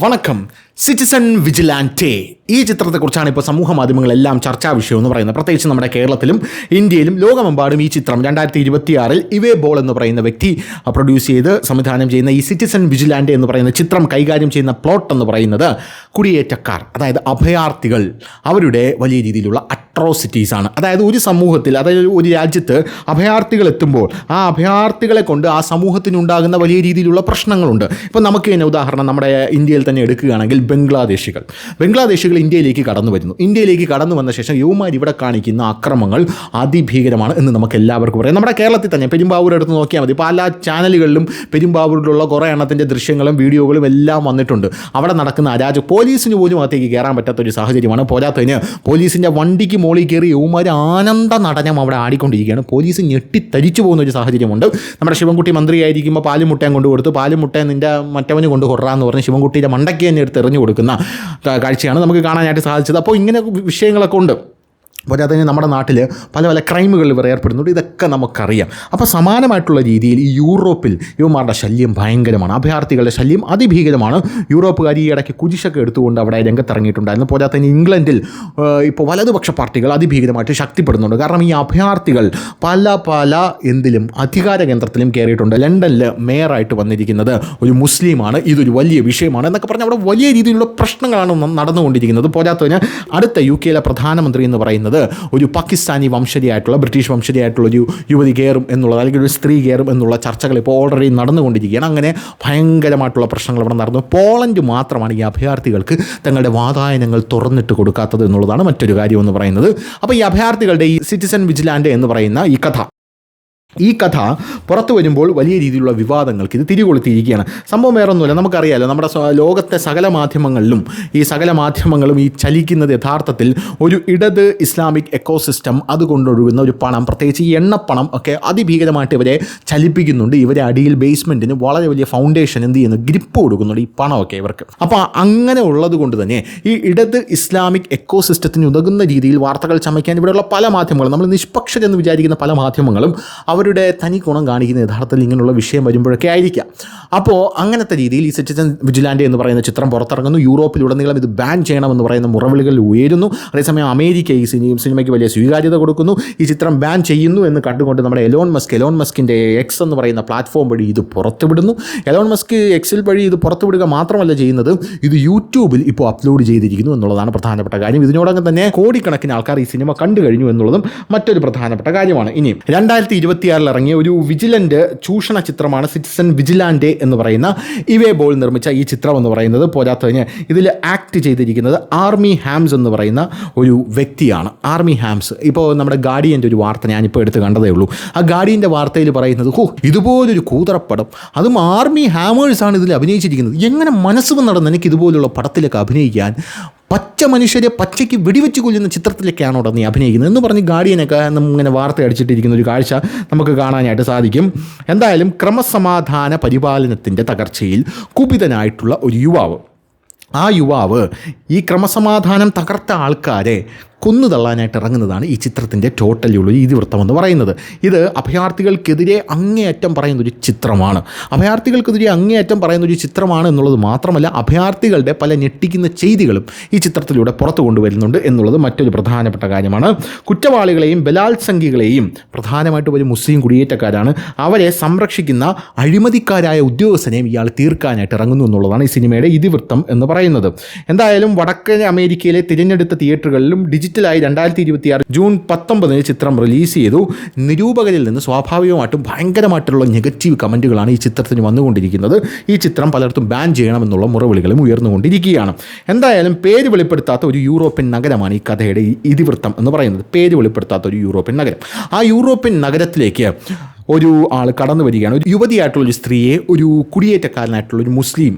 വണക്കം. സിറ്റിസൺ വിജിലാൻറ്റേ ഈ ചിത്രത്തെക്കുറിച്ചാണ് ഇപ്പോൾ സമൂഹ മാധ്യമങ്ങളെല്ലാം ചർച്ചാ വിഷയം എന്ന് പറയുന്നത്. പ്രത്യേകിച്ച് നമ്മുടെ കേരളത്തിലും ഇന്ത്യയിലും ലോകമെമ്പാടും ഈ ചിത്രം 2026 ഇവേ ബോൾ എന്ന് പറയുന്ന വ്യക്തി പ്രൊഡ്യൂസ് ചെയ്ത് സംവിധാനം ചെയ്യുന്ന ഈ സിറ്റിസൺ വിജിലാൻറ്റേ എന്ന് പറയുന്ന ചിത്രം കൈകാര്യം ചെയ്യുന്ന പ്ലോട്ട് എന്ന് പറയുന്നത് കുടിയേറ്റക്കാർ, അതായത് അഭയാർത്ഥികൾ, അവരുടെ വലിയ രീതിയിലുള്ള അട്രോസിറ്റീസാണ്. അതായത് ഒരു സമൂഹത്തിൽ, അതായത് ഒരു രാജ്യത്ത് അഭയാർത്ഥികൾ എത്തുമ്പോൾ ആ അഭയാർത്ഥികളെ കൊണ്ട് ആ സമൂഹത്തിനുണ്ടാകുന്ന വലിയ രീതിയിലുള്ള പ്രശ്നങ്ങളുണ്ട്. ഇപ്പോൾ നമുക്ക് തന്നെ ഉദാഹരണം നമ്മുടെ ഇന്ത്യയിൽ തന്നെ എടുക്കുകയാണെങ്കിൽ ബംഗ്ലാദേശികൾ ഇന്ത്യയിലേക്ക് കടന്നു വരുന്നു. ഇന്ത്യയിലേക്ക് കടന്നു വന്ന ശേഷം യുവമാർ ഇവിടെ കാണിക്കുന്ന അക്രമങ്ങൾ അതിഭീകരമാണ് എന്ന് നമുക്ക് എല്ലാവർക്കും പറയാം. നമ്മുടെ കേരളത്തിൽ തന്നെ പെരുമ്പാവൂർ എടുത്ത് നോക്കിയാൽ മതി. പല ചാനലുകളിലും പെരുമ്പാവൂരിലുള്ള കുറേ എണ്ണത്തിൻ്റെ ദൃശ്യങ്ങളും വീഡിയോകളും എല്ലാം വന്നിട്ടുണ്ട്. അവിടെ നടക്കുന്ന പോലീസിന് പോലും അകത്തേക്ക് കയറാൻ പറ്റാത്തൊരു സാഹചര്യമാണ്. പോരാത്തതിന് പോലീസിൻ്റെ വണ്ടിക്ക് മോളിൽ കയറി യുവമാർ ആനന്ദ നടനം അവിടെ ആടിക്കൊണ്ടിരിക്കുകയാണ്. പോലീസ് ഞെട്ടിത്തരിച്ചു പോകുന്ന ഒരു സാഹചര്യമുണ്ട്. നമ്മുടെ ശിവൻകുട്ടി മന്ത്രിയായിരിക്കുമ്പോൾ പാലുമുട്ടയും കൊണ്ടു കൊടുത്ത്, പാലുമുട്ടയും നിൻ്റെ മറ്റവന് കൊണ്ട് കൊറാന്ന് പറഞ്ഞ് ശിവൻകുട്ടിയുടെ മണ്ടയ്ക്ക് തന്നെ എടുത്ത് എറിഞ്ഞു കൊടുക്കുന്ന കാഴ്ചയാണ് നമുക്ക് കാണാനായിട്ട് സാധിച്ചത്. അപ്പോൾ ഇങ്ങനെ വിഷയങ്ങളൊക്കെ ഉണ്ട്. അപ്പോൾ അതിന് നമ്മുടെ നാട്ടിൽ പല പല ക്രൈമുകളിൽ ഇവർ ഏർപ്പെടുന്നുണ്ട്. ഇതൊക്കെ നമുക്കറിയാം. അപ്പോൾ സമാനമായിട്ടുള്ള രീതിയിൽ ഈ യൂറോപ്പിൽ യുവമാരുടെ ശല്യം ഭയങ്കരമാണ്. അഭയാർത്ഥികളുടെ ശല്യം അതിഭീകരമാണ്. യൂറോപ്പുകാർ ഈ ഇടയ്ക്ക് കുരിശൊക്കെ എടുത്തുകൊണ്ട് അവിടെ രംഗത്തിറങ്ങിയിട്ടുണ്ടായിരുന്നു. പോരാത്തതിന് ഇംഗ്ലണ്ടിൽ ഇപ്പോൾ വലതുപക്ഷ പാർട്ടികൾ അതിഭീകരമായിട്ട് ശക്തിപ്പെടുന്നുണ്ട്. കാരണം ഈ അഭയാർത്ഥികൾ പല എന്തിലും അധികാര കേന്ദ്രത്തിലും കയറിയിട്ടുണ്ട്. ലണ്ടനിൽ മേയറായിട്ട് വന്നിരിക്കുന്നത് ഒരു മുസ്ലിമാണ്. ഇതൊരു വലിയ വിഷയമാണ് എന്നൊക്കെ പറഞ്ഞാൽ അവിടെ വലിയ രീതിയിലുള്ള പ്രശ്നങ്ങളാണ് നടന്നുകൊണ്ടിരിക്കുന്നത്. പോരാത്തതിന് അടുത്ത UK പ്രധാനമന്ത്രി എന്ന് പറയുന്നത് ഒരു പാകിസ്ഥാനി വംശജയായിട്ടുള്ള, ബ്രിട്ടീഷ് വംശജയായിട്ടുള്ള ഒരു യുവതി കയറും എന്നുള്ളത്, അല്ലെങ്കിൽ ഒരു സ്ത്രീ കയറും എന്നുള്ള ചർച്ചകൾ ഇപ്പോൾ ഓൾറെഡി നടന്നുകൊണ്ടിരിക്കുകയാണ്. അങ്ങനെ ഭയങ്കരമായിട്ടുള്ള പ്രശ്നങ്ങൾ ഇവിടെ നടന്നു. പോളണ്ട് മാത്രമാണ് ഈ അഭയാർത്ഥികൾക്ക് തങ്ങളുടെ വാതായനങ്ങൾ തുറന്നിട്ട് കൊടുക്കാത്തത് എന്നുള്ളതാണ് മറ്റൊരു കാര്യം എന്ന് പറയുന്നത്. അപ്പോൾ ഈ അഭയാർത്ഥികളുടെ ഈ സിറ്റിസൺ വിജിലാൻറ്റേ എന്ന് പറയുന്ന ഈ കഥ പുറത്തു വരുമ്പോൾ വലിയ രീതിയിലുള്ള വിവാദങ്ങൾക്ക് ഇത് തിരികൊളുത്തിയിരിക്കുകയാണ്. സംഭവം വേറൊന്നുമില്ല, നമുക്കറിയാമല്ലോ, നമ്മുടെ ലോകത്തെ സകല മാധ്യമങ്ങളും ഈ ചലിക്കുന്നത് യഥാർത്ഥത്തിൽ ഒരു ഇടത് ഇസ്ലാമിക് എക്കോസിസ്റ്റം അതുകൊണ്ടൊഴുകുന്ന ഒരു പണം, പ്രത്യേകിച്ച് ഈ എണ്ണപ്പണം ഒക്കെ അതിഭീകരമായിട്ട് ഇവരെ ചലിപ്പിക്കുന്നുണ്ട്. ഇവരെ അടിയിൽ ബേസ്മെൻറ്റിന് വളരെ വലിയ ഫൗണ്ടേഷൻ എന്ത് ചെയ്യുന്നു, ഗ്രിപ്പ് കൊടുക്കുന്നുണ്ട് ഈ പണമൊക്കെ ഇവർക്ക്. അപ്പോൾ അങ്ങനെ ഉള്ളത് കൊണ്ട് തന്നെ ഈ ഇടത് ഇസ്ലാമിക് എക്കോസിസ്റ്റത്തിന് ഉതകുന്ന രീതിയിൽ വാർത്തകൾ ചമയ്ക്കാൻ ഇവിടെയുള്ള പല മാധ്യമങ്ങളും, നമ്മൾ നിഷ്പക്ഷരെന്ന് വിചാരിക്കുന്ന പല മാധ്യമങ്ങളും അവരുടെ തനി ഗുണം കാണിക്കുന്ന യഥാർത്ഥത്തിൽ ഇങ്ങനെയുള്ള വിഷയം വരുമ്പോഴൊക്കെ ആയിരിക്കാം. അപ്പോൾ അങ്ങനത്തെ രീതിയിൽ ഈ സിറ്റിസൺ വിജിലാൻറ്റേ എന്ന് പറയുന്ന ചിത്രം പുറത്തിറങ്ങുന്നു. യൂറോപ്പിലുടനീളം ഇത് ബാൻ ചെയ്യണമെന്ന് പറയുന്ന മുറവിളികൾ ഉയരുന്നു. അതേസമയം അമേരിക്ക ഈ സിനിമയ്ക്ക് വലിയ സ്വീകാര്യത കൊടുക്കുന്നു. ഈ ചിത്രം ബാൻ ചെയ്യുന്നു എന്ന് കണ്ടുകൊണ്ട് നമ്മുടെ എലോൺ മസ്കിൻ്റെ X എന്ന് പറയുന്ന പ്ലാറ്റ്ഫോം വഴി ഇത് പുറത്തുവിടുന്നു. എലോൺ മസ്ക് Xൽ വഴി ഇത് പുറത്തുവിടുക മാത്രമല്ല ചെയ്യുന്നത്, ഇത് യൂട്യൂബിൽ ഇപ്പോൾ അപ്ലോഡ് ചെയ്തിരിക്കുന്നു എന്നുള്ളതാണ് പ്രധാനപ്പെട്ട കാര്യം. ഇതിനോടകം തന്നെ കോടിക്കണക്കിന് ആൾക്കാർ ഈ സിനിമ കണ്ടു കഴിഞ്ഞു എന്നുള്ളതും മറ്റൊരു പ്രധാനപ്പെട്ട കാര്യമാണ്. ഇനി 2026 ഇറങ്ങിയ ഒരു വിജിലൻ്റ് ചൂഷണ ചിത്രമാണ് സിറ്റിസൺ വിജിലാൻറ്റേ എന്ന് പറയുന്ന ഇവേ ബോൾ നിർമ്മിച്ച ഈ ചിത്രം എന്ന് പറയുന്നത്. പോരാത്തതിന് ഇതിൽ ആക്ട് ചെയ്തിരിക്കുന്നത് ആർമി ഹാംസ് എന്ന് പറയുന്ന ഒരു വ്യക്തിയാണ്. ആർമി ഹാംസ് ഇപ്പോൾ നമ്മുടെ ഗാർഡിയൻ്റെ ഒരു വാർത്ത ഞാനിപ്പോൾ എടുത്ത് കണ്ടതേ ഉള്ളൂ. ആ ഗാർഡിയൻ്റെ വാർത്തയിൽ പറയുന്നത്, ഇതുപോലൊരു കൂതറപ്പടം, അതും ആർമി ഹാമേഴ്സാണ് ഇതിൽ അഭിനയിച്ചിരിക്കുന്നത്. എങ്ങനെ മനസ്സ് നടന്ന് എനിക്ക് ഇതുപോലുള്ള പടത്തിലൊക്കെ അഭിനയിക്കാൻ? പച്ച മനുഷ്യരെ പച്ചയ്ക്ക് വെടിവെച്ച് കൊല്ലുന്ന ചിത്രത്തിലൊക്കെയാണോ നീ അഭിനയിക്കുന്നത് എന്ന് പറഞ്ഞ് ഗാർഡിയനൊക്കെ ഇങ്ങനെ വാർത്ത അടിച്ചിട്ടിരിക്കുന്ന ഒരു കാഴ്ച നമുക്ക് കാണാനായിട്ട് സാധിക്കും. എന്തായാലും ക്രമസമാധാന പരിപാലനത്തിൻ്റെ തകർച്ചയിൽ കുപിതനായിട്ടുള്ള ഒരു യുവാവ്, ആ യുവാവ് ഈ ക്രമസമാധാനം തകർത്ത ആൾക്കാരെ കൊന്നുതള്ളാനായിട്ട് ഇറങ്ങുന്നതാണ് ഈ ചിത്രത്തിൻ്റെ ടോട്ടലിയുള്ള ഇതിവൃത്തം എന്ന് പറയുന്നത്. ഇത് അഭയാർത്ഥികൾക്കെതിരെ അങ്ങേയറ്റം പറയുന്നൊരു ചിത്രമാണ്. എന്നുള്ളത് മാത്രമല്ല, അഭയാർത്ഥികളുടെ പല ഞെട്ടിക്കുന്ന ചെയ്തികളും ഈ ചിത്രത്തിലൂടെ പുറത്തു കൊണ്ടുവരുന്നുണ്ട് എന്നുള്ളത് മറ്റൊരു പ്രധാനപ്പെട്ട കാര്യമാണ്. കുറ്റവാളികളെയും ബലാത്സംഗികളെയും, പ്രധാനമായിട്ടും ഒരു മുസ്ലിം കുടിയേറ്റക്കാരാണ്, അവരെ സംരക്ഷിക്കുന്ന അഴിമതിക്കാരായ ഉദ്യോഗസ്ഥനെയും ഇയാൾ തീർക്കാനായിട്ട് ഇറങ്ങുന്നു എന്നുള്ളതാണ് ഈ സിനിമയുടെ ഇതിവൃത്തം എന്ന് പറയുന്നത്. എന്തായാലും വടക്കൻ അമേരിക്കയിലെ തിരഞ്ഞെടുത്ത തിയേറ്ററുകളിലും ഡിജിറ്റലായി 2026 ജൂൺ 19 ചിത്രം റിലീസ് ചെയ്തു. നിരൂപകരിൽ നിന്ന് സ്വാഭാവികമായിട്ടും ഭയങ്കരമായിട്ടുള്ള നെഗറ്റീവ് കമൻറ്റുകളാണ് ഈ ചിത്രത്തിന് വന്നുകൊണ്ടിരിക്കുന്നത്. ഈ ചിത്രം പലർത്തും ബാൻ ചെയ്യണമെന്നുള്ള മുറവിളികളും ഉയർന്നുകൊണ്ടിരിക്കുകയാണ്. എന്തായാലും പേര് വെളിപ്പെടുത്താത്ത ഒരു യൂറോപ്യൻ നഗരമാണ് ഈ കഥയുടെ ഇതിവൃത്തം എന്ന് പറയുന്നത്. പേര് വെളിപ്പെടുത്താത്ത ഒരു യൂറോപ്യൻ നഗരം. ആ യൂറോപ്യൻ നഗരത്തിലേക്ക് ഒരു ആൾ കടന്നു വരികയാണ്. ഒരു യുവതിയായിട്ടുള്ളൊരു സ്ത്രീയെ ഒരു കുടിയേറ്റക്കാരനായിട്ടുള്ളൊരു മുസ്ലിം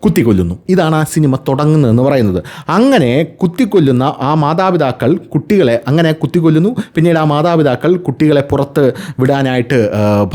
കുത്തിക്കൊല്ലുന്നു. ഇതാണ് ആ സിനിമ തുടങ്ങുന്നതെന്ന് പറയുന്നത്. അങ്ങനെ കുത്തിക്കൊല്ലുന്ന ആ മാതാപിതാക്കൾ കുട്ടികളെ അങ്ങനെ കുത്തിക്കൊല്ലുന്നു. പിന്നീട് ആ മാതാപിതാക്കൾ കുട്ടികളെ പുറത്ത് വിടാനായിട്ട്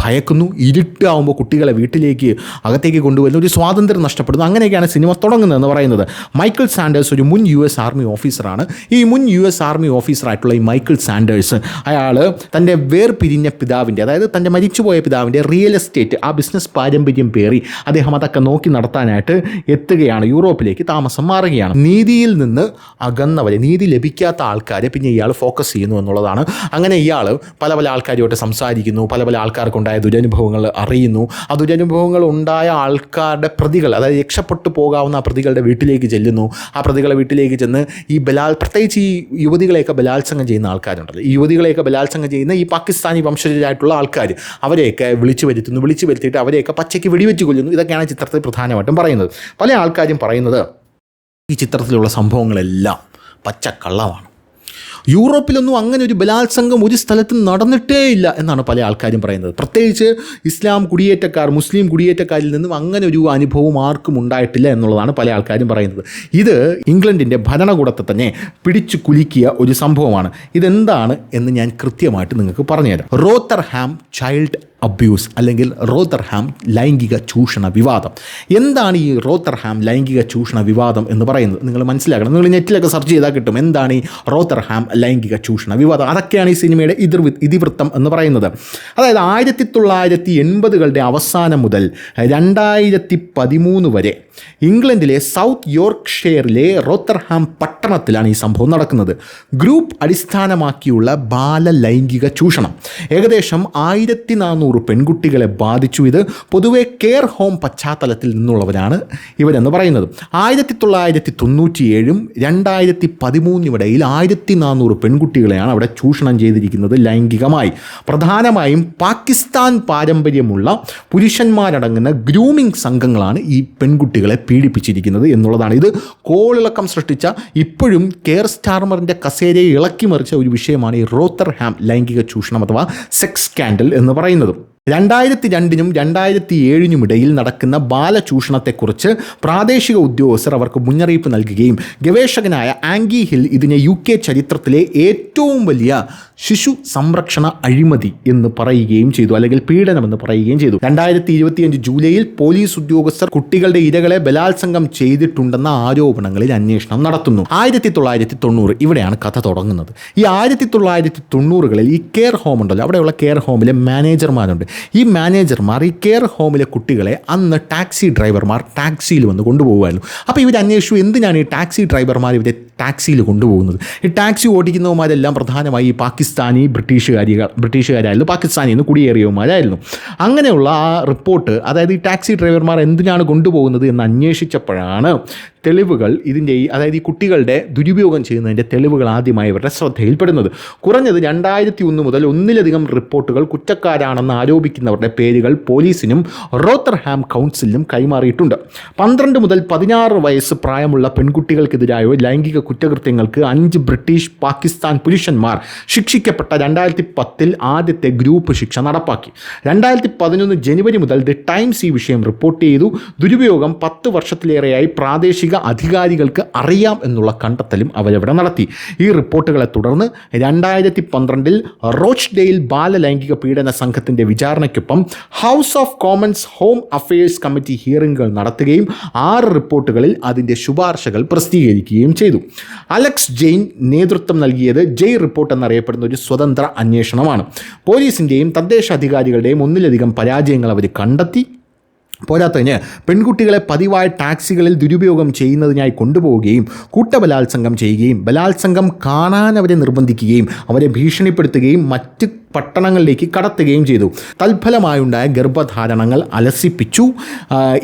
ഭയക്കുന്നു. ഇരുട്ടാവുമ്പോൾ കുട്ടികളെ വീട്ടിലേക്ക് അകത്തേക്ക് കൊണ്ടുവരുന്ന ഒരു സ്വാതന്ത്ര്യം നഷ്ടപ്പെടുന്നു. അങ്ങനെയൊക്കെയാണ് സിനിമ തുടങ്ങുന്നതെന്ന് പറയുന്നത്. മൈക്കിൾ സാൻഡേഴ്സ് ഒരു മുൻ US ആർമി ഓഫീസറാണ്. ഈ മുൻ US ആർമി ഓഫീസറായിട്ടുള്ള ഈ മൈക്കിൾ സാൻഡേഴ്സ്, അയാൾ തൻ്റെ വേർപിരിഞ്ഞ പിതാവിൻ്റെ, അതായത് തൻ്റെ മരിച്ചുപോയ പിതാവിൻ്റെ റിയൽ എസ്റ്റേറ്റ്, ആ ബിസിനസ് പാരമ്പര്യം പേറി അദ്ദേഹം അതൊക്കെ നോക്കി നടത്താനായിട്ട് എത്തുകയാണ്, യൂറോപ്പിലേക്ക് താമസം മാറുകയാണ്. നീതിയിൽ നിന്ന് അകന്നവരെ, നീതി ലഭിക്കാത്ത ആൾക്കാരെ പിന്നെ ഇയാൾ ഫോക്കസ് ചെയ്യുന്നു എന്നുള്ളതാണ്. അങ്ങനെ ഇയാൾ പല പല ആൾക്കാരുമായിട്ട് സംസാരിക്കുന്നു, പല പല ആൾക്കാർക്കുണ്ടായ ദുരനുഭവങ്ങൾ അറിയുന്നു. ആ ദുരനുഭവങ്ങൾ ഉണ്ടായ ആൾക്കാരുടെ പ്രതികൾ, അതായത് രക്ഷപ്പെട്ടു പോകാവുന്ന ആ പ്രതികളുടെ വീട്ടിലേക്ക് ചെല്ലുന്നു. ആ പ്രതികളുടെ വീട്ടിലേക്ക് ചെന്ന് ഈ പ്രത്യേകിച്ച് ഈ യുവതികളെയൊക്കെ ബലാത്സംഗം ചെയ്യുന്ന ആൾക്കാരുണ്ടല്ലോ, ഈ യുവതികളെയൊക്കെ ബലാത്സംഗം ചെയ്യുന്ന ഈ പാകിസ്ഥാനി വംശജരായിട്ടുള്ള ആൾക്കാർ, അവരെയൊക്കെ വിളിച്ചു വരുത്തിയിട്ട് അവരെയൊക്കെ പച്ചയ്ക്ക് വെടിവെച്ച് കൊല്ലുന്നു. ഇതൊക്കെയാണ് ചിത്രത്തിൽ പ്രധാനമായിട്ടും പറയുന്നത്. പല ആൾക്കാരും പറയുന്നത് ഈ ചിത്രത്തിലുള്ള സംഭവങ്ങളെല്ലാം പച്ചക്കള്ളമാണ്. യൂറോപ്പിലൊന്നും അങ്ങനെ ഒരു ബലാത്സംഗം ഒരു സ്ഥലത്തും നടന്നിട്ടേ ഇല്ല എന്നാണ് പല ആൾക്കാരും പറയുന്നത്. പ്രത്യേകിച്ച് ഇസ്ലാം കുടിയേറ്റക്കാർ, മുസ്ലിം കുടിയേറ്റക്കാരിൽ നിന്നും അങ്ങനെ ഒരു അനുഭവം ആർക്കും ഉണ്ടായിട്ടില്ല എന്നുള്ളതാണ് പല ആൾക്കാരും പറയുന്നത്. ഇത് ഇംഗ്ലണ്ടിൻ്റെ ഭരണകൂടത്തെ തന്നെ പിടിച്ചു കുലുക്കിയ ഒരു സംഭവമാണ്. ഇതെന്താണ് എന്ന് ഞാൻ കൃത്യമായിട്ട് നിങ്ങൾക്ക് പറഞ്ഞുതരാം. റോത്തർഹാം ചൈൽഡ് അബ്യൂസ് അല്ലെങ്കിൽ റോത്തർഹാം ലൈംഗിക ചൂഷണ വിവാദം. എന്താണ് ഈ റോത്തർഹാം ലൈംഗിക ചൂഷണ വിവാദം എന്ന് പറയുന്നത്? നിങ്ങൾ മനസ്സിലാക്കണം. നിങ്ങൾ നെറ്റിലൊക്കെ സെർച്ച് ചെയ്താൽ കിട്ടും എന്താണ് ഈ റോത്തർഹാം ലൈംഗിക ചൂഷണ വിവാദം. അതൊക്കെയാണ് ഈ സിനിമയുടെ ഇതിവൃത്തം എന്ന് പറയുന്നത്. അതായത് 1980കളുടെ അവസാനം മുതൽ 2013 വരെ ഇംഗ്ലണ്ടിലെ സൗത്ത് യോർക്ക്ഷയറിലെ റോത്തർഹാം പട്ടണത്തിലാണ് ഈ സംഭവം നടക്കുന്നത്. ഗ്രൂപ്പ് അടിസ്ഥാനമാക്കിയുള്ള ബാലലൈംഗിക ചൂഷണം ഏകദേശം 1400 പെൺകുട്ടികളെ ബാധിച്ചു. ഇത് പൊതുവെ കെയർ ഹോം പശ്ചാത്തലത്തിൽ നിന്നുള്ളവരാണ് ഇവരെന്ന് പറയുന്നത്. 1997 2013 ഇടയിൽ 1400 പെൺകുട്ടികളെയാണ് അവിടെ ചൂഷണം ചെയ്തിരിക്കുന്നത് ലൈംഗികമായി. പ്രധാനമായും പാകിസ്ഥാൻ പാരമ്പര്യമുള്ള പുരുഷന്മാരടങ്ങുന്ന ഗ്രൂമിംഗ് സംഘങ്ങളാണ് ഈ പെൺകുട്ടികളെ പീഡിപ്പിച്ചിരിക്കുന്നത് എന്നുള്ളതാണ്. ഇത് കോളിളക്കം സൃഷ്ടിച്ച, ഇപ്പോഴും കെയർ സ്റ്റാർമറിൻ്റെ കസേരയെ ഇളക്കി മറിച്ച ഒരു വിഷയമാണ് ഈ റോത്തർഹാം ലൈംഗിക ചൂഷണം അഥവാ സെക്സ് സ്കാൻഡൽ എന്ന് പറയുന്നത്. 2002 2007 ഇടയിൽ നടക്കുന്ന ബാലചൂഷണത്തെക്കുറിച്ച് പ്രാദേശിക ഉദ്യോഗസ്ഥർ അവർക്ക് മുന്നറിയിപ്പ് നൽകുകയും ഗവേഷകനായ ആംഗി ഹിൽ ഇതിനെ UK ചരിത്രത്തിലെ ഏറ്റവും വലിയ ശിശു സംരക്ഷണ അഴിമതി എന്ന് പറയുകയും ചെയ്തു, അല്ലെങ്കിൽ പീഡനമെന്ന് പറയുകയും ചെയ്തു. 2025 ജൂലൈയിൽ പോലീസ് ഉദ്യോഗസ്ഥർ കുട്ടികളുടെ ഇരകളെ ബലാത്സംഗം ചെയ്തിട്ടുണ്ടെന്ന ആരോപണങ്ങളിൽ അന്വേഷണം നടത്തുന്നു. 1990 ഇവിടെയാണ് കഥ തുടങ്ങുന്നത്. ഈ 1990കളിൽ ഈ കെയർ ഹോം ഉണ്ടല്ലോ, അവിടെയുള്ള കെയർ ഹോമിലെ മാനേജർമാരുണ്ട്. ഈ മാനേജർമാർ ഈ കെയർ ഹോമിലെ കുട്ടികളെ അന്ന് ടാക്സി ഡ്രൈവർമാർ ടാക്സിയിൽ വന്ന് കൊണ്ടുപോകുമായിരുന്നു. അപ്പോൾ ഇവർ അന്വേഷിച്ചു എന്തിനാണ് ഈ ടാക്സി ഡ്രൈവർമാർ ഇവരെ ടാക്സിയിൽ കൊണ്ടുപോകുന്നത്. ഈ ടാക്സി ഓടിക്കുന്നവന്മാരെല്ലാം പ്രധാനമായി ഈ ബ്രിട്ടീഷുകാരായിരുന്നു, പാകിസ്ഥാനിൽ നിന്ന് കുടിയേറിയവന്മാരായിരുന്നു. അങ്ങനെയുള്ള ആ റിപ്പോർട്ട്, അതായത് ഈ ടാക്സി ഡ്രൈവർമാർ എന്തിനാണ് കൊണ്ടുപോകുന്നത് എന്ന് അന്വേഷിച്ചപ്പോഴാണ് തെളിവുകൾ അതായത് ഈ കുട്ടികളുടെ ദുരുപയോഗം ചെയ്യുന്നതിൻ്റെ തെളിവുകൾ ആദ്യമായി ഇവരുടെ ശ്രദ്ധയിൽപ്പെടുന്നത്. കുറഞ്ഞത് 2001 മുതൽ ഒന്നിലധികം റിപ്പോർട്ടുകൾ കുറ്റക്കാരാണെന്ന് ആരോപിക്കുന്നവരുടെ പേരുകൾ പോലീസിനും റോത്തർഹാം കൗൺസിലിനും കൈമാറിയിട്ടുണ്ട്. 12 മുതൽ 16 വയസ്സ് പ്രായമുള്ള പെൺകുട്ടികൾക്കെതിരായ ലൈംഗിക കുറ്റകൃത്യങ്ങൾക്ക് 5 ബ്രിട്ടീഷ് പാകിസ്ഥാൻ പുരുഷന്മാർ ശിക്ഷിക്കപ്പെട്ട 2010 ആദ്യത്തെ ഗ്രൂപ്പ് ശിക്ഷ നടപ്പാക്കി. 2011 ജനുവരി മുതൽ ദി ടൈംസ് ഈ വിഷയം റിപ്പോർട്ട് ചെയ്തു. ദുരുപയോഗം 10 വർഷത്തിലേറെയായി പ്രാദേശിക അധികാരികൾക്ക് അറിയാം എന്നുള്ള കണ്ടെത്തലും അവരവിടെ നടത്തി. ഈ റിപ്പോർട്ടുകളെ തുടർന്ന് 2012 റോച്ച്ഡെയിൽ ബാലലൈംഗിക പീഡന സംഘത്തിൻ്റെ വിചാരണയ്ക്കൊപ്പം House of Commons Home Affairs Committee ഹിയറിംഗുകൾ നടത്തുകയും 6 റിപ്പോർട്ടുകളിൽ അതിൻ്റെ ശുപാർശകൾ പ്രസിദ്ധീകരിക്കുകയും ചെയ്തു. അലക്സ് ജെയിൻ നേതൃത്വം നൽകിയത് ജെയ് റിപ്പോർട്ട് എന്നറിയപ്പെടുന്ന ഒരു സ്വതന്ത്ര അന്വേഷണമാണ്. പോലീസിൻ്റെയും തദ്ദേശ അധികാരികളുടെയും ഒന്നിലധികം പരാജയങ്ങൾ അവർ കണ്ടെത്തി. പോരാത്തതിന് പെൺകുട്ടികളെ പതിവായ ടാക്സികളിൽ ദുരുപയോഗം ചെയ്യുന്നതിനായി കൊണ്ടുപോവുകയും കൂട്ടബലാത്സംഗം ചെയ്യുകയും ബലാത്സംഗം കാണാൻ അവരെ നിർബന്ധിക്കുകയും അവരെ ഭീഷണിപ്പെടുത്തുകയും മറ്റ് പട്ടണങ്ങളിലേക്ക് കടത്തുകയും ചെയ്തു. തൽഫലമായുണ്ടായ ഗർഭധാരണങ്ങൾ അലസിപ്പിച്ചു.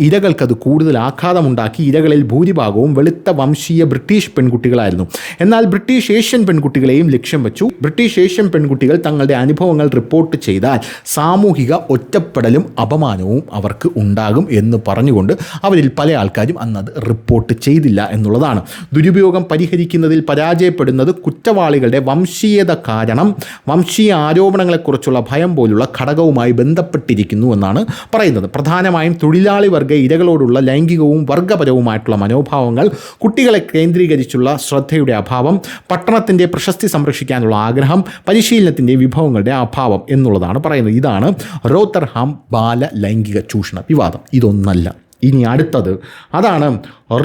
ഇരകൾക്കത് കൂടുതൽ ആഘാതമുണ്ടാക്കി. ഇരകളിൽ ഭൂരിഭാഗവും വെളുത്ത വംശീയ ബ്രിട്ടീഷ് പെൺകുട്ടികളായിരുന്നു. എന്നാൽ ബ്രിട്ടീഷ് ഏഷ്യൻ പെൺകുട്ടികളെയും ലക്ഷ്യം വെച്ചു. ബ്രിട്ടീഷ് ഏഷ്യൻ പെൺകുട്ടികൾ തങ്ങളുടെ അനുഭവങ്ങൾ റിപ്പോർട്ട് ചെയ്താൽ സാമൂഹിക ഒറ്റപ്പെടലും അപമാനവും അവർക്ക് ഉണ്ടാകും എന്ന് പറഞ്ഞുകൊണ്ട് അവരിൽ പല ആൾക്കാരും അന്നത് റിപ്പോർട്ട് ചെയ്തില്ല എന്നുള്ളതാണ്. ദുരുപയോഗം പരിഹരിക്കുന്നതിൽ പരാജയപ്പെടുന്നത് കുറ്റവാളികളുടെ വംശീയത കാരണം വംശീയ ആരോപണങ്ങളെക്കുറിച്ചുള്ള ഭയം പോലുള്ള ഘടകവുമായി ബന്ധപ്പെട്ടിരിക്കുന്നു എന്നാണ് പറയുന്നത്. പ്രധാനമായും തൊഴിലാളി വർഗ ഇരകളോടുള്ള ലൈംഗികവും വർഗപരവുമായിട്ടുള്ള മനോഭാവങ്ങൾ, കുട്ടികളെ കേന്ദ്രീകരിച്ചുള്ള ശ്രദ്ധയുടെ അഭാവം, പട്ടണത്തിൻ്റെ പ്രശസ്തി സംരക്ഷിക്കാനുള്ള ആഗ്രഹം, പരിശീലനത്തിൻ്റെ വിഭവങ്ങളുടെ അഭാവം എന്നുള്ളതാണ് പറയുന്നത്. ഇതാണ് റോത്തർഹാം ബാല ലൈംഗിക ചൂഷണ വിവാദം. ഇതൊന്നല്ല. ഇനി അടുത്തത് അതാണ്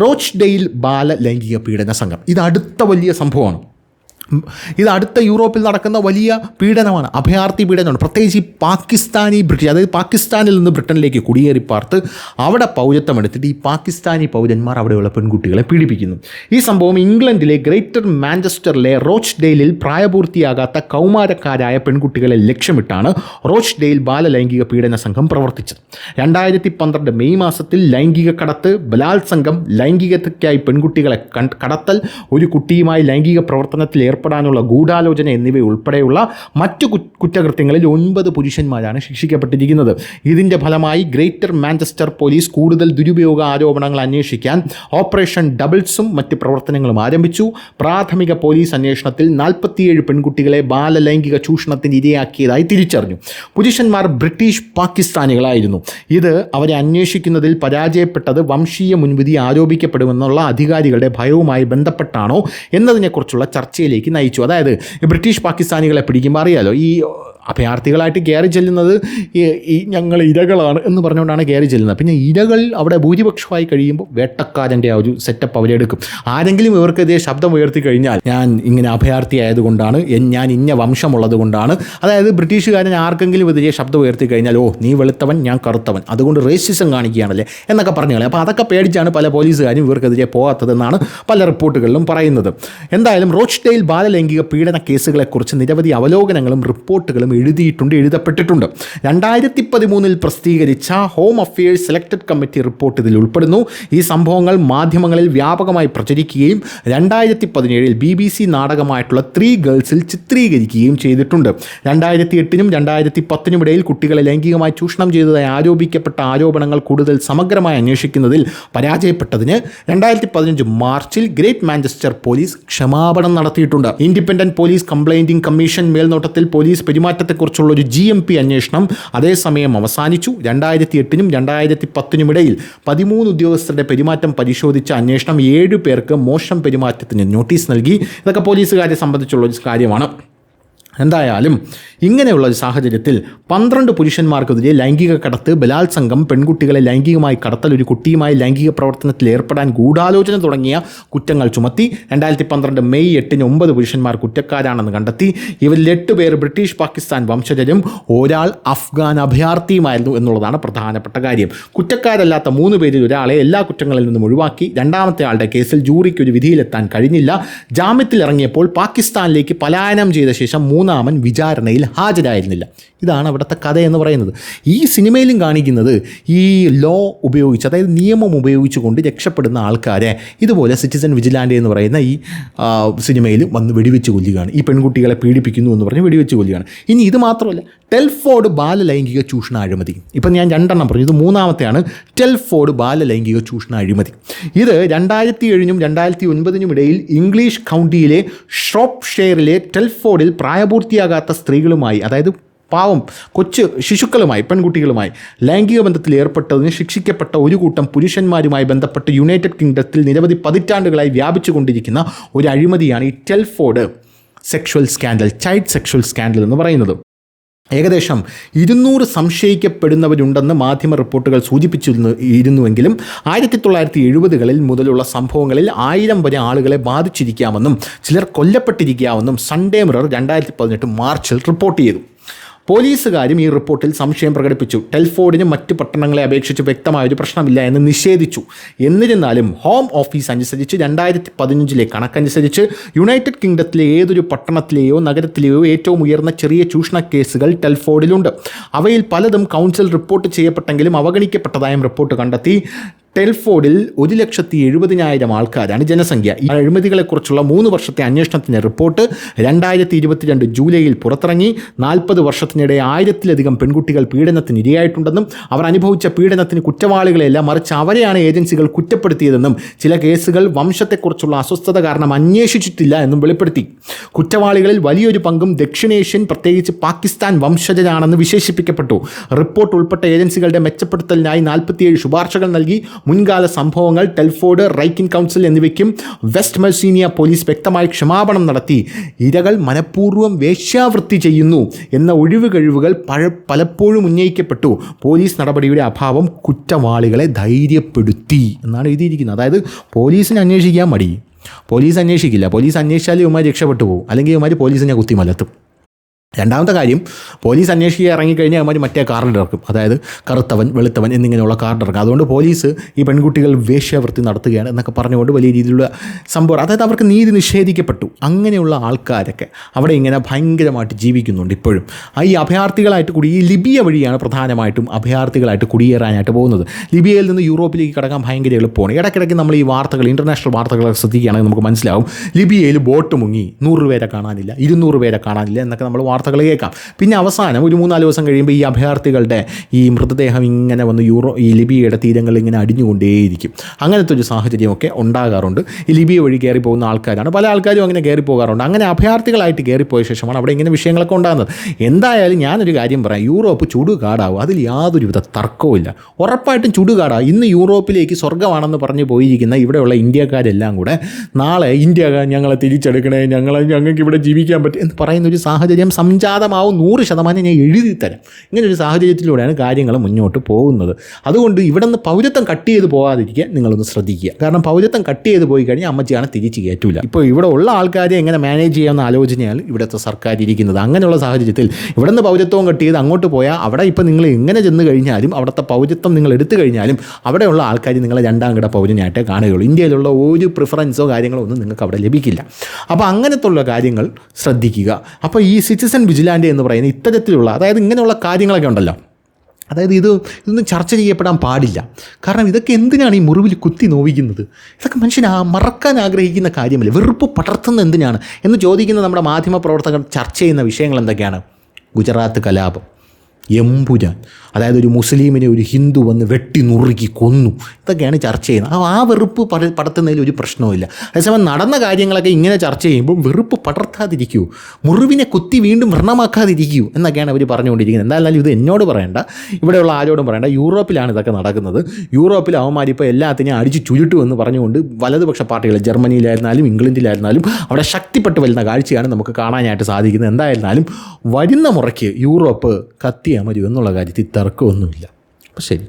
റോച്ച്ഡെയിൽ ബാല ലൈംഗിക പീഡന സംഘം. ഇത് അടുത്ത വലിയ സംഭവമാണ്. ഇത് അടുത്ത യൂറോപ്പിൽ നടക്കുന്ന വലിയ പീഡനമാണ്, അഭയാർത്ഥി പീഡനമാണ്. പ്രത്യേകിച്ച് ഈ പാകിസ്ഥാനി ബ്രിട്ടീഷ്, അതായത് പാകിസ്ഥാനിൽ നിന്ന് ബ്രിട്ടനിലേക്ക് കുടിയേറി പാർത്ത് അവിടെ പൗരത്വം എടുത്തിട്ട് ഈ പാകിസ്ഥാനി പൗരന്മാർ അവിടെയുള്ള പെൺകുട്ടികളെ പീഡിപ്പിക്കുന്നു. ഈ സംഭവം ഇംഗ്ലണ്ടിലെ ഗ്രേറ്റർ മാഞ്ചസ്റ്ററിലെ റോച്ച്ഡെയിലിൽ പ്രായപൂർത്തിയാകാത്ത കൗമാരക്കാരായ പെൺകുട്ടികളെ ലക്ഷ്യമിട്ടാണ് റോച്ച്ഡെയിൽ ബാലലൈംഗിക പീഡന സംഘം പ്രവർത്തിച്ചത്. 2012 മെയ് മാസത്തിൽ ലൈംഗിക കടത്ത്, ബലാത്സംഗം, ലൈംഗികതയ്ക്കായി പെൺകുട്ടികളെ കടത്തൽ, ഒരു കുട്ടിയുമായി ലൈംഗിക പ്രവർത്തനത്തിൽ ഏർപ്പെടാനുള്ള ഗൂഢാലോചന എന്നിവയുൾപ്പെടെയുള്ള മറ്റു കുറ്റകൃത്യങ്ങളിൽ 9 പുരുഷന്മാരാണ് ശിക്ഷിക്കപ്പെട്ടിരിക്കുന്നത്. ഇതിൻ്റെ ഫലമായി ഗ്രേറ്റർ മാഞ്ചസ്റ്റർ പോലീസ് കൂടുതൽ ദുരുപയോഗ ആരോപണങ്ങൾ അന്വേഷിക്കാൻ ഓപ്പറേഷൻ ഡബിൾസും മറ്റ് പ്രവർത്തനങ്ങളും ആരംഭിച്ചു. പ്രാഥമിക പോലീസ് അന്വേഷണത്തിൽ 47 പെൺകുട്ടികളെ ബാലലൈംഗിക ചൂഷണത്തിന് ഇരയാക്കിയതായി തിരിച്ചറിഞ്ഞു. പുരുഷന്മാർ ബ്രിട്ടീഷ് പാകിസ്ഥാനികളായിരുന്നു. ഇത് അവരെ അന്വേഷിക്കുന്നതിൽ പരാജയപ്പെട്ടത് വംശീയ മുൻവിധി ആരോപിക്കപ്പെടുമെന്നുള്ള അധികാരികളുടെ ഭയവുമായി ബന്ധപ്പെട്ടാണോ എന്നതിനെക്കുറിച്ചുള്ള ചർച്ചയിലേക്ക് നയിച്ചു. അതായത് ബ്രിട്ടീഷ് പാകിസ്ഥാനികളെ പിടിക്കുമ്പോൾ അറിയാലോ, ഈ അഭയാർത്ഥികളായിട്ട് കയറി ചെല്ലുന്നത് ഈ ഞങ്ങൾ ഇരകളാണ് എന്ന് പറഞ്ഞുകൊണ്ടാണ് കയറി ചെല്ലുന്നത്. പിന്നെ ഇരകൾ അവിടെ ഭൂരിപക്ഷമായി കഴിയുമ്പോൾ വേട്ടക്കാരൻ്റെ ആ ഒരു സെറ്റപ്പ് അവരെടുക്കും. ആരെങ്കിലും ഇവർക്കെതിരെ ശബ്ദം ഉയർത്തി കഴിഞ്ഞാൽ ഞാൻ ഇങ്ങനെ അഭയാർത്ഥി ആയതുകൊണ്ടാണ്, ഞാൻ ഇന്ന വംശമുള്ളത് കൊണ്ടാണ്, അതായത് ബ്രിട്ടീഷുകാരൻ ആർക്കെങ്കിലും എതിരെ ശബ്ദം ഉയർത്തി കഴിഞ്ഞാൽ ഓ നീ വെളുത്തവൻ ഞാൻ കറുത്തവൻ, അതുകൊണ്ട് റേസിസം കാണിക്കുകയാണല്ലേ എന്നൊക്കെ പറഞ്ഞു കളയും. അപ്പോൾ അതൊക്കെ പേടിച്ചാണ് പല പോലീസുകാരും ഇവർക്കെതിരെ പോകാത്തതെന്നാണ് പല റിപ്പോർട്ടുകളിലും പറയുന്നത്. എന്തായാലും റോച്ച്ഡെയിൽ ബാലലൈംഗിക പീഡന കേസുകളെക്കുറിച്ച് നിരവധി അവലോകനങ്ങളും റിപ്പോർട്ടുകളും എഴുതപ്പെട്ടിട്ടുണ്ട്. 2013 പ്രസിദ്ധീകരിച്ച home affairs selected committee report ഇതിൽ ഉൾപ്പെടുന്നു. ഈ സംഭവങ്ങൾ മാധ്യമങ്ങളിൽ വ്യാപകമായി പ്രചരിക്കുകയും 2017 BBC നാടകമായിട്ടുള്ള 3 ഗേൾസിൽ ചിത്രീകരിക്കുകയും ചെയ്തിട്ടുണ്ട്. 2008 2010 ഇടയിൽ കുട്ടികളെ ലൈംഗികമായി ചൂഷണം ചെയ്തതായി ആരോപിക്കപ്പെട്ട ആരോപണങ്ങൾ കൂടുതൽ സമഗ്രമായി അന്വേഷിക്കുന്നതിൽ പരാജയപ്പെട്ടതിന് 2015 മാർച്ചിൽ ഗ്രേറ്റ് മാഞ്ചസ്റ്റർ പോലീസ് ക്ഷമാപണം നടത്തിയിട്ടുണ്ട്. ഇൻഡിപെൻഡന്റ് പോലീസ് കംപ്ലയിന്റിംഗ് കമ്മീഷൻ മേൽനോട്ടത്തിൽ പോലീസ് പെരുമാറ്റത്തെക്കുറിച്ചുള്ള ഒരു GMP അന്വേഷണം അതേസമയം അവസാനിച്ചു. 2008 2010 ഇടയിൽ 13 ഉദ്യോഗസ്ഥരുടെ പെരുമാറ്റം പരിശോധിച്ച അന്വേഷണം 7 പേർക്ക് മോശം പെരുമാറ്റത്തിന് നോട്ടീസ് നൽകി. ഇതൊക്കെ പോലീസുകാരെ സംബന്ധിച്ചുള്ള ഒരു കാര്യമാണ്. എന്തായാലും ഇങ്ങനെയുള്ള ഒരു സാഹചര്യത്തിൽ 12 പുരുഷന്മാർക്കെതിരെ ലൈംഗിക കടത്ത്, ബലാത്സംഗം, പെൺകുട്ടികളെ ലൈംഗികമായി കടത്തൽ, ഒരു കുട്ടിയുമായി ലൈംഗിക പ്രവർത്തനത്തിൽ ഏർപ്പെടാൻ ഗൂഢാലോചന തുടങ്ങിയ കുറ്റങ്ങൾ ചുമത്തി. 2012 മെയ് 8 9 പുരുഷന്മാർ കുറ്റക്കാരാണെന്ന് കണ്ടെത്തി. ഇവരിൽ 8 പേർ ബ്രിട്ടീഷ് പാകിസ്ഥാൻ വംശജരും ഒരാൾ അഫ്ഗാൻ അഭയാർത്ഥിയുമായിരുന്നു എന്നുള്ളതാണ് പ്രധാനപ്പെട്ട കാര്യം. കുറ്റക്കാരല്ലാത്ത 3 പേരിൽ ഒരാളെ എല്ലാ കുറ്റങ്ങളിൽ നിന്നും ഒഴിവാക്കി. രണ്ടാമത്തെ ആളുടെ കേസിൽ ജൂറിക്ക് ഒരു വിധിയിലെത്താൻ കഴിഞ്ഞില്ല. ജാമ്യത്തിൽ ഇറങ്ങിയപ്പോൾ പാകിസ്ഥാനിലേക്ക് പലായനം ചെയ്ത ശേഷം 3-ാമൻ വിചാരണയിൽ ഹാജരായിരുന്നില്ല. ഇതാണ് അവിടുത്തെ കഥ എന്ന് പറയുന്നത്. ഈ സിനിമയിലും കാണിക്കുന്നത് ഈ ലോ ഉപയോഗിച്ച്, അതായത് നിയമം ഉപയോഗിച്ചുകൊണ്ട് രക്ഷപ്പെടുന്ന ആൾക്കാരെ ഇതുപോലെ സിറ്റിസൺ വിജിലാൻഡേ എന്ന് പറയുന്ന ഈ സിനിമയിൽ വന്ന് വെടിവെച്ച് കൊല്ലുകയാണ്. ഈ പെൺകുട്ടികളെ പീഡിപ്പിക്കുന്നു എന്ന് പറഞ്ഞ് വെടിവെച്ച് കൊല്ലുകയാണ്. ഇനി ഇത് മാത്രമല്ല, ടെൽഫോർഡ് ബാലലൈംഗിക ചൂഷണ അഴിമതി. ഇപ്പം ഞാൻ 2 പറഞ്ഞു, ഇത് 3-ാമത്തെയാണ്. ടെൽഫോർഡ് ബാലലൈംഗിക ചൂഷണ അഴിമതി. ഇത് 2007 2009 ഇടയിൽ ഇംഗ്ലീഷ് കൗണ്ടിയിലെ ഷ്രോപ്ഷെയറിലെ ടെൽഫോർഡിൽ പ്രായപൂർത്തിയാകാത്ത സ്ത്രീകളുമായി, അതായത് പാവം കൊച്ചു ശിശുക്കളുമായി, പെൺകുട്ടികളുമായി ലൈംഗിക ബന്ധത്തിൽ ഏർപ്പെട്ടതിന് ശിക്ഷിക്കപ്പെട്ട ഒരു കൂട്ടം പുരുഷന്മാരുമായി ബന്ധപ്പെട്ട് യുണൈറ്റഡ് കിങ്ഡത്തിൽ നിരവധി പതിറ്റാണ്ടുകളായി വ്യാപിച്ചുകൊണ്ടിരിക്കുന്ന ഒരു അഴിമതിയാണ് ഈ Telford sexual scandal, child sexual scandal എന്ന് പറയുന്നത്. ഏകദേശം 200 സംശയിക്കപ്പെടുന്നവരുണ്ടെന്ന് മാധ്യമ റിപ്പോർട്ടുകൾ സൂചിപ്പിച്ചിരുന്നുവെങ്കിലും 1970-കളിൽ മുതലുള്ള സംഭവങ്ങളിൽ 1000 വരെ ആളുകളെ ബാധിച്ചിരിക്കാമെന്നും ചിലർ കൊല്ലപ്പെട്ടിരിക്കാമെന്നും സൺഡേ മിറർ 2018 മാർച്ചിൽ റിപ്പോർട്ട് ചെയ്തു. പോലീസുകാരും ഈ റിപ്പോർട്ടിൽ സംശയം പ്രകടിപ്പിച്ചു. ടെൽഫോർഡിന് മറ്റ് പട്ടണങ്ങളെ അപേക്ഷിച്ച് വ്യക്തമായൊരു പ്രശ്നമില്ല എന്ന് നിഷേധിച്ചു. എന്നിരുന്നാലും ഹോം ഓഫീസ് അനുസരിച്ച് 2015 കണക്കനുസരിച്ച് യുണൈറ്റഡ് കിങ്ഡത്തിലെ ഏതൊരു പട്ടണത്തിലെയോ നഗരത്തിലെയോ ഏറ്റവും ഉയർന്ന ചെറിയ ചൂഷണ കേസുകൾ ടെൽഫോർഡിലുണ്ട്. അവയിൽ പലതും കൗൺസിൽ റിപ്പോർട്ട് ചെയ്യപ്പെട്ടെങ്കിലും അവഗണിക്കപ്പെട്ടതായും റിപ്പോർട്ട് കണ്ടെത്തി. ടെൽഫോർഡിൽ 1,70,000 ആൾക്കാരാണ് ജനസംഖ്യ. ഈ അഴിമതികളെക്കുറിച്ചുള്ള 3 വർഷത്തെ അന്വേഷണത്തിൻ്റെ റിപ്പോർട്ട് 2022 ജൂലൈയിൽ പുറത്തിറങ്ങി. 40 വർഷത്തിനിടെ 1000-ലധികം പെൺകുട്ടികൾ പീഡനത്തിന് ഇരയായിട്ടുണ്ടെന്നും അവർ അനുഭവിച്ച പീഡനത്തിന് കുറ്റവാളികളെയല്ല മറിച്ച് അവരെയാണ് ഏജൻസികൾ കുറ്റപ്പെടുത്തിയതെന്നും ചില കേസുകൾ വംശത്തെക്കുറിച്ചുള്ള അസ്വസ്ഥത കാരണം അന്വേഷിച്ചിട്ടില്ല എന്നും വെളിപ്പെടുത്തി. കുറ്റവാളികളിൽ വലിയൊരു പങ്കും ദക്ഷിണേഷ്യൻ, പ്രത്യേകിച്ച് പാകിസ്ഥാൻ വംശജരാണെന്ന് വിശേഷിപ്പിക്കപ്പെട്ടു. റിപ്പോർട്ട് ഉൾപ്പെട്ട ഏജൻസികളുടെ മെച്ചപ്പെടുത്തലിനായി 47 ശുപാർശകൾ നൽകി. മുൻകാല സംഭവങ്ങൾ ടെൽഫോർഡ്, റൈക്കിൻ കൗൺസിൽ എന്നിവയ്ക്കും വെസ്റ്റ് മെർസീനിയ പോലീസ് വ്യക്തമായി ക്ഷമാപണം നടത്തി. ഇരകൾ മനഃപൂർവ്വം വേശ്യാവൃത്തി ചെയ്യുന്നു എന്ന ഒഴിവ് കഴിവുകൾ പലപ്പോഴും ഉന്നയിക്കപ്പെട്ടു. പോലീസ് നടപടിയുടെ അഭാവം കുറ്റവാളികളെ ധൈര്യപ്പെടുത്തി എന്നാണ് എഴുതിയിരിക്കുന്നത്. അതായത് പോലീസിന് അന്വേഷിക്കാൻ മടി, പോലീസ് അന്വേഷിക്കില്ല. പോലീസ് അന്വേഷിച്ചാൽ ഇവന്മാർ രക്ഷപ്പെട്ടു പോകും, അല്ലെങ്കിൽ ഇവന്മാർ പോലീസിനെ കുത്തിമലത്തും. രണ്ടാമത്തെ കാര്യം, പോലീസ് അന്വേഷിക്കുക ഇറങ്ങിക്കഴിഞ്ഞാൽ അവന്മാർ മറ്റേ കാർഡ് ഇറക്കും, അതായത് കറുത്തവൻ വെളുത്തവൻ എന്നിങ്ങനെയുള്ള കാർഡ് ഇറക്കും. അതുകൊണ്ട് പോലീസ് ഈ പെൺകുട്ടികൾ വേശ്യാവൃത്തി നടത്തുകയാണ് എന്നൊക്കെ പറഞ്ഞുകൊണ്ട് വലിയ രീതിയിലുള്ള സംഭവം, അതായത് അവർക്ക് നീതി നിഷേധിക്കപ്പെട്ടു. അങ്ങനെയുള്ള ആൾക്കാരൊക്കെ അവിടെ ഇങ്ങനെ ഭയങ്കരമായിട്ട് ജീവിക്കുന്നുണ്ട് ഇപ്പോഴും. ഈ അഭയാർത്ഥികളായിട്ട് കൂടി ഈ ലിബിയ വഴിയാണ് പ്രധാനമായിട്ടും അഭയാർത്ഥികളായിട്ട് കുടിയേറാനായിട്ട് പോകുന്നത്. ലിബിയയിൽ നിന്ന് യൂറോപ്പിലേക്ക് കടക്കാൻ ഭയങ്കര എളുപ്പമാണ്. ഇടയ്ക്കിടയ്ക്ക് നമ്മൾ ഈ വാർത്തകൾ, ഇൻ്റർനാഷണൽ വാർത്തകളൊക്കെ ശ്രദ്ധിക്കുകയാണെങ്കിൽ നമുക്ക് മനസ്സിലാവും, ലിബിയയിൽ ബോട്ട് മുങ്ങി 100 പേരെ കാണാനില്ല, 200 പേരെ കാണാനില്ല എന്നൊക്കെ നമ്മൾ വാർത്തകൾ കേൾക്കാം. പിന്നെ അവസാനം ഒരു 3-4 ദിവസം കഴിയുമ്പോൾ ഈ അഭയാർത്ഥികളുടെ ഈ മൃതദേഹം ഇങ്ങനെ വന്ന് ഈ ലിബിയയുടെ തീരങ്ങളിൽ ഇങ്ങനെ അടിഞ്ഞുകൊണ്ടേയിരിക്കും. അങ്ങനത്തെ ഒരു സാഹചര്യമൊക്കെ ഉണ്ടാകാറുണ്ട്. ഈ ലിബിയ വഴി കയറി പോകുന്ന ആൾക്കാരാണ്, പല ആൾക്കാരും അങ്ങനെ കയറി പോകാറുണ്ട്. അങ്ങനെ അഭയാർത്ഥികളായിട്ട് കയറിപ്പോയ ശേഷമാണ് അവിടെ ഇങ്ങനെ വിഷയങ്ങളൊക്കെ ഉണ്ടാകുന്നത്. എന്തായാലും ഞാനൊരു കാര്യം പറയാം, യൂറോപ്പ് ചുടുകാടാവും, അതിൽ യാതൊരുവിധ തർക്കവുമില്ല. ഉറപ്പായിട്ടും ചുടുകാടാവും. ഇന്ന് യൂറോപ്പിലേക്ക് സ്വർഗ്ഗമാണെന്ന് പറഞ്ഞ് പോയിരിക്കുന്ന ഇവിടെയുള്ള ഇന്ത്യക്കാരെല്ലാം കൂടെ നാളെ ഇന്ത്യ ഞങ്ങളെ തിരിച്ചെടുക്കണേ, ഞങ്ങൾക്ക് ഇവിടെ ജീവിക്കാൻ പറ്റും എന്ന് പറയുന്നൊരു സാഹചര്യം സംജാതമാവും. 100% ഞാൻ എഴുതി തരാം. ഇങ്ങനൊരു സാഹചര്യത്തിലൂടെയാണ് കാര്യങ്ങൾ മുന്നോട്ട് പോകുന്നത്. അതുകൊണ്ട് ഇവിടെ നിന്ന് പൗരത്വം കട്ട് ചെയ്ത് പോകാതിരിക്കുക നിങ്ങളൊന്ന് ശ്രദ്ധിക്കുക. കാരണം പൗരത്വം കട്ട് ചെയ്ത് പോയി കഴിഞ്ഞാൽ അമ്മച്ചിയാണ് തിരിച്ച് കയറ്റില്ല. ഇപ്പോൾ ഇവിടെ ഉള്ള ആൾക്കാരെ എങ്ങനെ മാനേജ് ചെയ്യാമെന്ന ആലോചനയാണ് ഇവിടുത്തെ സർക്കാർ ഇരിക്കുന്നത്. അങ്ങനെയുള്ള സാഹചര്യത്തിൽ ഇവിടെ നിന്ന് പൗരത്വം കട്ട് ചെയ്ത് അങ്ങോട്ട് പോയാൽ അവിടെ ഇപ്പോൾ നിങ്ങൾ എങ്ങനെ ചെന്ന് കഴിഞ്ഞാലും അവിടുത്തെ പൗരത്വം നിങ്ങൾ എടുത്തു കഴിഞ്ഞാലും അവിടെയുള്ള ആൾക്കാർ നിങ്ങളെ 2ാം കിട പൗരനായിട്ടേ കാണുകയുള്ളൂ. ഇന്ത്യയിലുള്ള ഒരു പ്രിഫറൻസോ കാര്യങ്ങളോ ഒന്നും നിങ്ങൾക്ക് അവിടെ ലഭിക്കില്ല. അപ്പോൾ അങ്ങനത്തുള്ള കാര്യങ്ങൾ ശ്രദ്ധിക്കുക. അപ്പോൾ ഈ സിറ്റിസൺ വിജിലാൻറ്റി എന്ന് പറയുന്ന ഇത്തരത്തിലുള്ള, അതായത് ഇങ്ങനെയുള്ള കാര്യങ്ങളൊക്കെ ഉണ്ടല്ലോ, അതായത് ഇതൊന്നും ചർച്ച ചെയ്യപ്പെടാൻ പാടില്ല. കാരണം ഇതൊക്കെ എന്തിനാണ് ഈ മുറിവിൽ കുത്തി നോവിക്കുന്നത്? ഇതൊക്കെ മനുഷ്യൻ മറക്കാൻ ആഗ്രഹിക്കുന്ന കാര്യമല്ല. വെറുപ്പ് പടർത്തുന്നത് എന്തിനാണ് എന്ന് ചോദിക്കുന്ന നമ്മുടെ മാധ്യമ പ്രവർത്തകർ ചർച്ച ചെയ്യുന്ന വിഷയങ്ങൾ എന്തൊക്കെയാണ്? ഗുജറാത്ത് കലാപം, എമ്പുരാൻ, അതായത് ഒരു മുസ്ലിമിനെ ഒരു ഹിന്ദു വന്ന് വെട്ടി നുറുക്കി കൊന്നു, ഇതൊക്കെയാണ് ചർച്ച ചെയ്യുന്നത്. ആ വെറുപ്പ് പടർത്തുന്നതിൽ ഒരു പ്രശ്നവുമില്ല. അതേസമയം നടന്ന കാര്യങ്ങളൊക്കെ ഇങ്ങനെ ചർച്ച ചെയ്യുമ്പോൾ വെറുപ്പ് പടർത്താതിരിക്കൂ, മുറിവിനെ കുത്തി വീണ്ടും വ്രണമാക്കാതിരിക്കൂ എന്നൊക്കെയാണ് അവർ പറഞ്ഞുകൊണ്ടിരിക്കുന്നത്. എന്തായാലും ഇത് എന്നോട് പറയേണ്ട, ഇവിടെയുള്ള ആരോടും പറയേണ്ട. യൂറോപ്പിലാണ് ഇതൊക്കെ നടക്കുന്നത്. യൂറോപ്പിൽ അവന്മാരിപ്പോൾ എല്ലാത്തിനെയും അടിച്ച് ചുരുട്ടുമെന്ന് പറഞ്ഞുകൊണ്ട് വലതുപക്ഷ പാർട്ടികൾ ജർമ്മനിയിലായിരുന്നാലും ഇംഗ്ലണ്ടിലായിരുന്നാലും അവിടെ ശക്തിപ്പെട്ട് വരുന്ന കാഴ്ചയാണ് നമുക്ക് കാണാനായിട്ട് സാധിക്കുന്നത്. എന്തായിരുന്നാലും വരുന്ന മുറയ്ക്ക് യൂറോപ്പ് കത്തി അമരും എന്നുള്ള കാര്യത്തിൽ തർക്കമൊന്നുമില്ല. അപ്പോൾ ശരി.